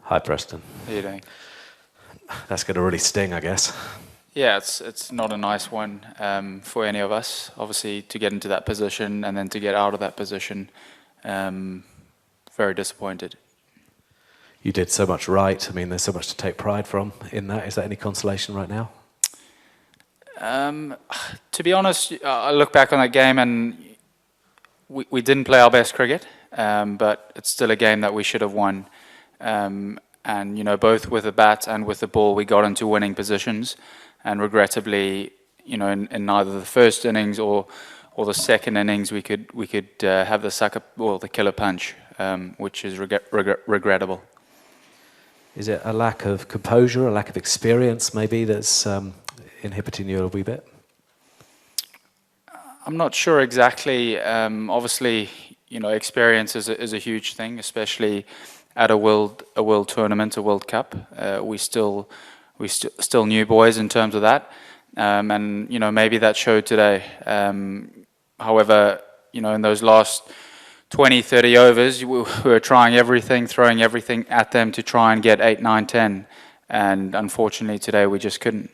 Hi, Preston. How you doing? That's going to really sting, I guess. Yeah, it's not a nice one for any of us. Obviously, to get into that position and then to get out of that position, very disappointed. You did so much right. I mean, there's so much to take pride from in that. Is that any consolation right now? To be honest, I look back on that game and we didn't play our best cricket, but it's still a game that we should have won. And both with the bat and with the ball, we got into winning positions. And regrettably, in neither the first innings or the second innings, we could have the killer punch, which is regrettable. Is it a lack of composure, a lack of experience, maybe, that's inhibiting you a wee bit? I'm not sure exactly. Obviously, experience is a huge thing, especially at a world tournament, a World Cup. We still new boys in terms of that, and maybe that showed today. However, in those last 20, 30 overs, we were trying everything, throwing everything at them to try and get 8, 9, 10, and unfortunately today we just couldn't.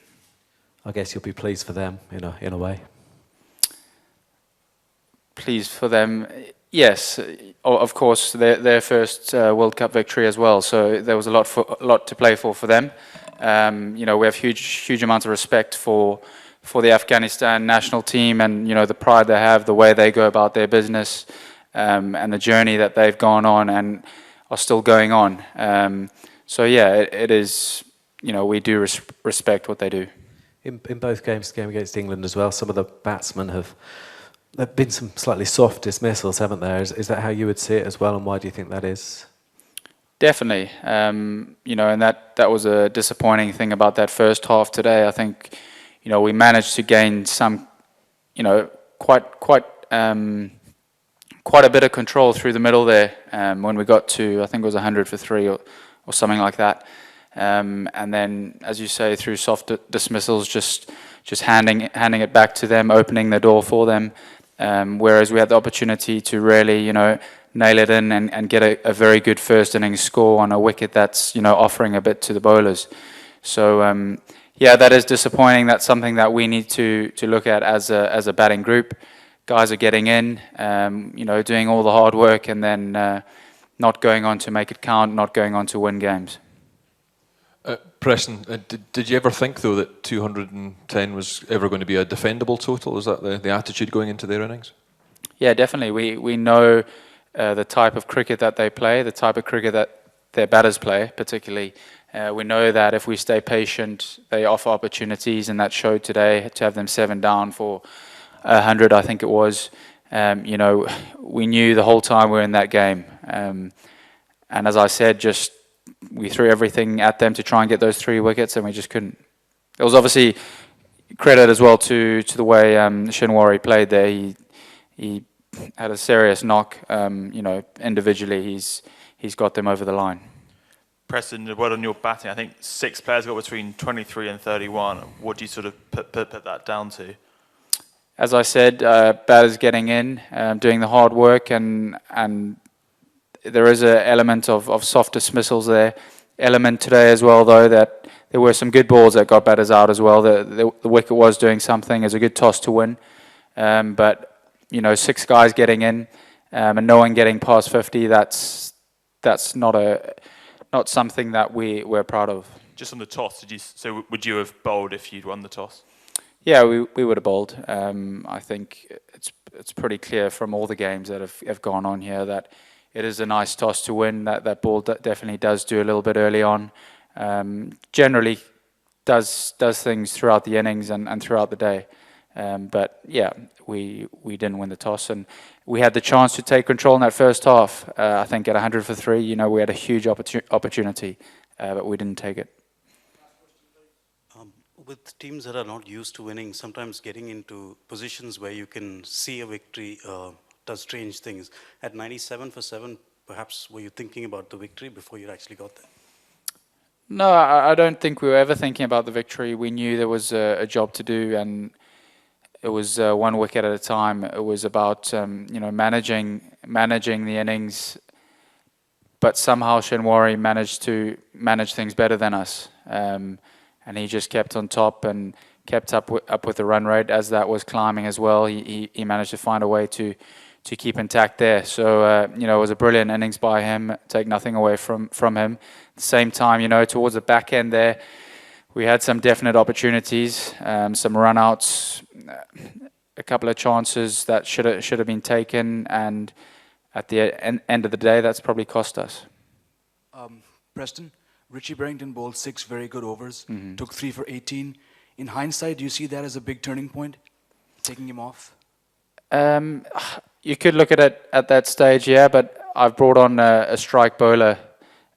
I guess you'll be pleased for them in a way. Pleased for them, yes. Of course, their first World Cup victory as well. So there was a lot to play for them. We have huge amounts of respect for the Afghanistan national team and the pride they have, the way they go about their business, and the journey that they've gone on and are still going on. So yeah, it is. We do respect what they do. In both games, the game against England as well, some of the batsmen there've been some slightly soft dismissals, haven't there? Is that how you would see it as well, and why do you think that is? Definitely. And that was a disappointing thing about that first half today. I think, we managed to gain some, quite a bit of control through the middle there when we got to, I think it was 100 for 3 or something like that. And then, as you say, through soft dismissals, just handing it back to them, opening the door for them. Whereas we had the opportunity to really, nail it in and get a very good first innings score on a wicket that's, offering a bit to the bowlers. So, yeah, that is disappointing. That's something that we need to look at as a batting group. Guys are getting in, doing all the hard work and then not going on to make it count, not going on to win games. Preston, did you ever think, though, that 210 was ever going to be a defendable total? Was that the attitude going into their innings? Yeah, definitely. We know the type of cricket that they play, the type of cricket that their batters play, particularly. We know that if we stay patient, they offer opportunities, and that showed today to have them 7 down for 100, I think it was. We knew the whole time we were in that game. And as I said, we threw everything at them to try and get those 3 wickets, and we just couldn't. It was obviously credit as well to the way Shinwari played there. He had a serious knock. Individually, he's got them over the line. Preston, well on your batting. I think 6 players got between 23 and 31. What do you sort of put that down to? As I said, batters getting in, doing the hard work, and there is an element of soft dismissals there. Element today as well, though, that there were some good balls that got batters out as well. The wicket was doing something. It was a good toss to win. But 6 guys getting in and no one getting past 50, that's not something that we're proud of. Just on the toss, would you have bowled if you'd won the toss? Yeah, we would have bowled. I think it's pretty clear from all the games that have gone on here that it is a nice toss to win. That ball definitely does do a little bit early on. Generally does things throughout the innings and throughout the day. But yeah, we didn't win the toss, and we had the chance to take control in that first half. I think at 100 for 3, we had a huge opportunity, but we didn't take it. With teams that are not used to winning, sometimes getting into positions where you can see a victory does strange things. At 97 for 7, perhaps were you thinking about the victory before you actually got there? No, I don't think we were ever thinking about the victory. We knew there was a job to do, and it was 1 wicket at a time. It was about managing the innings, but somehow Shenwari managed to manage things better than us. And he just kept on top and kept up with the run rate as that was climbing as well. He managed to find a way to keep intact there. So, you know, it was a brilliant innings by him, take nothing away from him. At the same time, you know, towards the back end there, we had some definite opportunities, some run-outs, a couple of chances that should have been taken, and at the end of the day, that's probably cost us. Preston, Richie Barrington bowled 6 very good overs, took 3 for 18. In hindsight, do you see that as a big turning point, taking him off? You could look at it at that stage, yeah, but I've brought on a strike bowler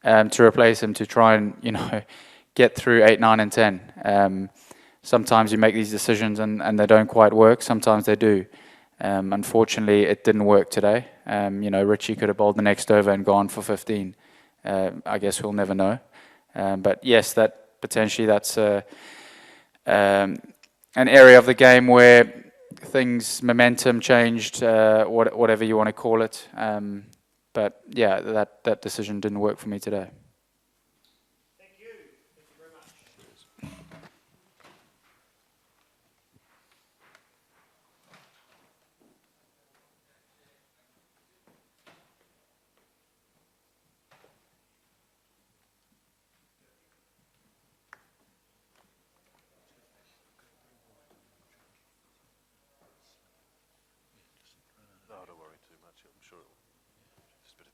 to replace him to try and, you know, get through 8, 9 and 10. Sometimes you make these decisions and they don't quite work, sometimes they do. Unfortunately, it didn't work today. You know, Richie could have bowled the next over and gone for 15. I guess we'll never know. But yes, that potentially that's an area of the game where momentum changed, whatever you want to call it. But yeah, that decision didn't work for me today. Thank you. Thank you very much. No, don't worry too much. I'm sure it'll just a bit of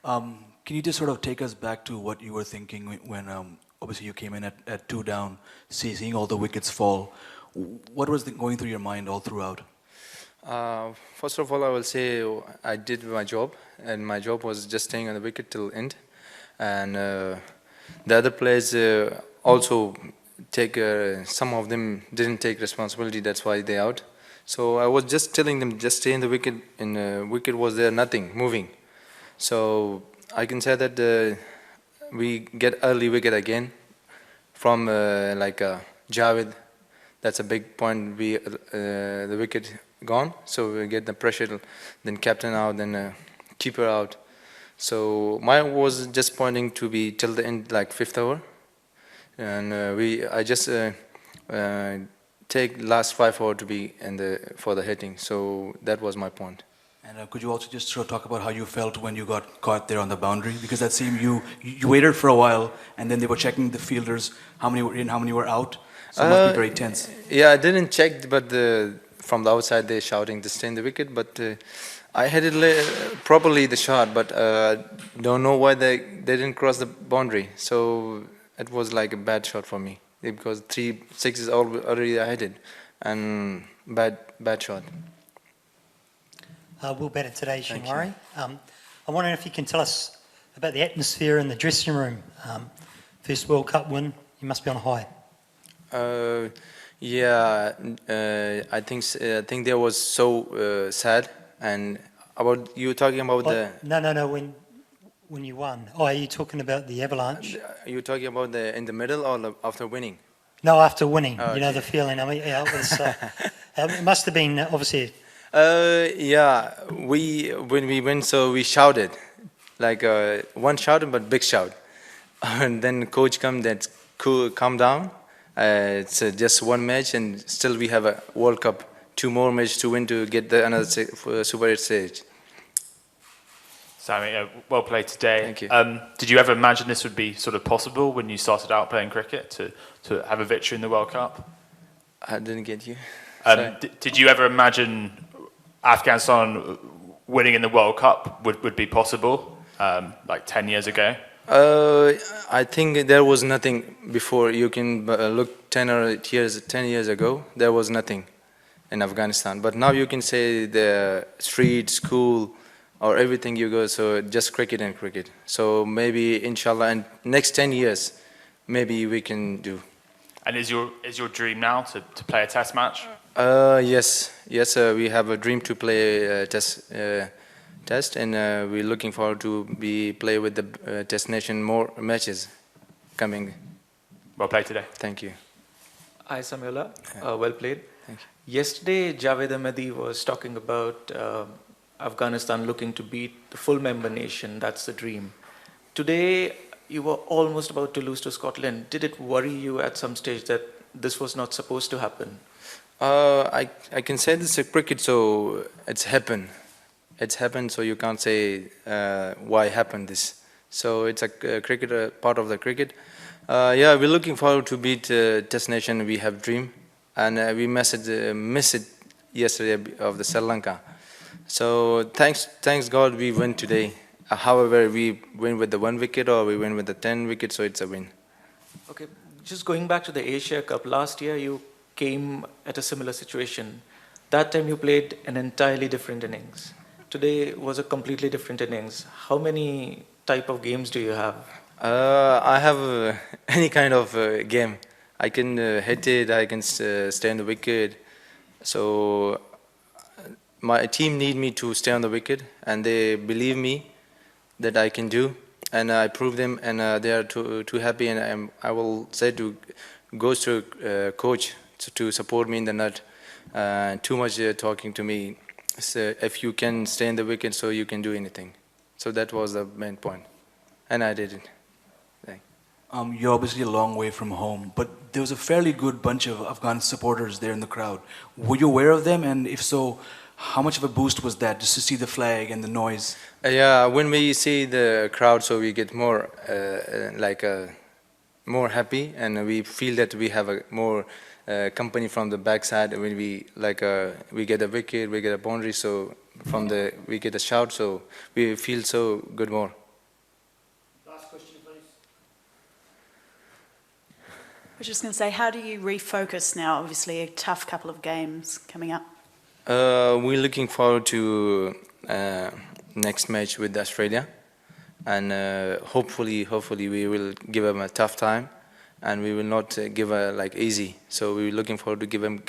Can you just sort of take us back to what you were thinking when obviously you came in at 2 down, seeing all the wickets fall? What was going through your mind all throughout? First of all, I will say I did my job, and my job was just staying on the wicket till end. And the other players also some of them didn't take responsibility. That's why they out. So I was just telling them just stay in the wicket, and wicket was there, nothing moving. So I can say that we get early wicket again from Javed. That's a big point. The wicket gone, so we get the pressure. Then captain out, then keeper out. So mine was just pointing to be till the end, like 5th over, and I just take last 5 over to be for the hitting. So that was my point. And could you also just sort of talk about how you felt when you got caught there on the boundary? Because that seemed you waited for a while, and then they were checking the fielders, how many were in, how many were out. So it must be very tense. Yeah, I didn't check, but from the outside they're shouting to stay in the wicket. But I had it properly the shot, but don't know why they didn't cross the boundary. So it was like a bad shot for me because 3 6s already I had it, and bad shot. Will Bennett today, Shinwari. I'm wondering if you can tell us about the atmosphere in the dressing room. First World Cup win, you must be on a high. Yeah, I think there was so sad. And about you talking about the No. When you won. Oh, are you talking about the avalanche? Are you talking about in the middle or after winning? No, after winning. Oh, you know okay. the feeling. I mean, yeah, it was. It must have been obviously. Yeah, when we went, so we shouted, like one shout, but big shout. And then coach come, that calm down. It's just one match, and still we have a World Cup, 2 more matches to win to get another Super 8 stage. Sammy, well played today. Thank you. Did you ever imagine this would be sort of possible when you started out playing cricket to have a victory in the World Cup? I didn't get you. Did you ever imagine Afghanistan winning in the World Cup would be possible, like 10 years ago? I think there was nothing before. You can look 10 years ago, there was nothing in Afghanistan. But now you can say the street, school, or everything you go, so just cricket and cricket. So maybe, inshallah, in next 10 years, maybe we can do. And is your dream now to play a test match? Yes, we have a dream to play a test, and we're looking forward to play with the test nation more matches coming. Well played today. Thank you. Hi, Samiola. Well played. Thank you. Yesterday, Javed Ahmedi was talking about Afghanistan looking to beat the full member nation. That's the dream. Today, you were almost about to lose to Scotland. Did it worry you at some stage that this was not supposed to happen? I can say this is cricket, so it's happened. It's happened, so you can't say why happened this. So it's a cricket, part of the cricket. Yeah, we're looking forward to beat Test Nation. We have dream, and we missed it yesterday of the Sri Lanka. So thanks God we win today. However, we win with the 1 wicket or we win with the 10 wickets, so it's a win. Okay, just going back to the Asia Cup, last year you came at a similar situation. That time you played an entirely different innings. Today was a completely different innings. How many type of games do you have? I have any kind of game. I can hit it, I can stay on the wicket. So my team need me to stay on the wicket, and they believe me that I can do, and I prove them, and they are too happy, and I will say goes to coach to support me in the net. Too much talking to me. So if you can stay in the wicket, so you can do anything. So that was the main point, and I did it. You're obviously a long way from home, but there was a fairly good bunch of Afghan supporters there in the crowd. Were you aware of them? And if so, how much of a boost was that, just to see the flag and the noise? Yeah, when we see the crowd, so we get more more happy, and we feel that we have a more company from the backside. When we get a wicket, we get a boundary, so we get a shout, so we feel so good more. I was just going to say, how do you refocus now? Obviously, a tough couple of games coming up. We're looking forward to next match with Australia, and hopefully we will give them a tough time, and we will not give a easy. So we're looking forward to give them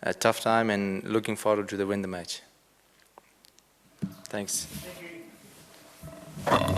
a tough time, and looking forward to win the match. Thanks. Thank you.